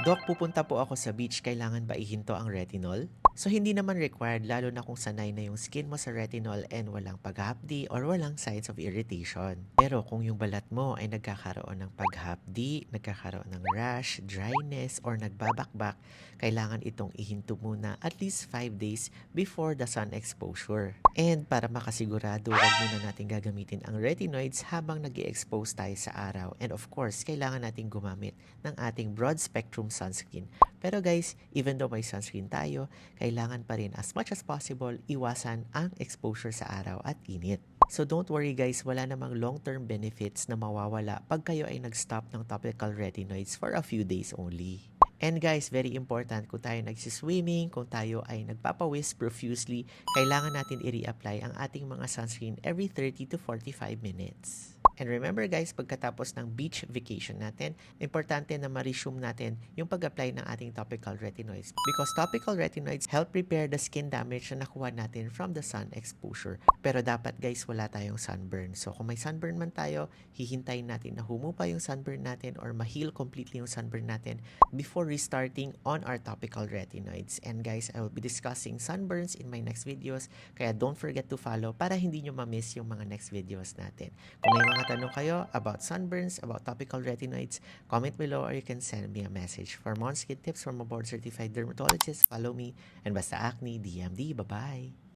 Doc, pupunta po ako sa beach. Kailangan ba ihinto ang retinol? So, hindi naman required lalo na kung sanay na yung skin mo sa retinol and walang paghapdi or walang signs of irritation. Pero kung yung balat mo ay nagkakaroon ng paghapdi, nagkakaroon ng rash, dryness, or nagbabakbak, kailangan itong ihinto muna at least 5 days before the sun exposure. And para makasigurado, wag muna natin gagamitin ang retinoids habang nag expose tayo sa araw. And of course, kailangan natin gumamit ng ating broad spectrum sunscreen. Pero guys, even though may sunscreen tayo, kailangan pa rin as much as possible iwasan ang exposure sa araw at init. So don't worry guys, wala namang long-term benefits na mawawala pag kayo ay nag-stop ng topical retinoids for a few days only. And guys, very important, kung tayo nagsiswimming, kung tayo ay nagpapawis profusely, kailangan natin i-reapply ang ating mga sunscreen every 30 to 45 minutes. And remember guys, pagkatapos ng beach vacation natin, importante na ma-resume natin yung pag-apply ng ating topical retinoids. Because topical retinoids help repair the skin damage na nakuha natin from the sun exposure. Pero dapat guys, wala tayong sunburn. So kung may sunburn man tayo, hihintayin natin na humupa yung sunburn natin or ma-heal completely yung sunburn natin before restarting on our topical retinoids. And guys, I will be discussing sunburns in my next videos. Kaya don't forget to follow para hindi nyo ma-miss yung mga next videos natin. Kung may mga tanong kayo about sunburns, about topical retinoids, comment below or you can send me a message. For more skin tips from a board certified dermatologist, follow me and Basta Acne DMD. Bye-bye!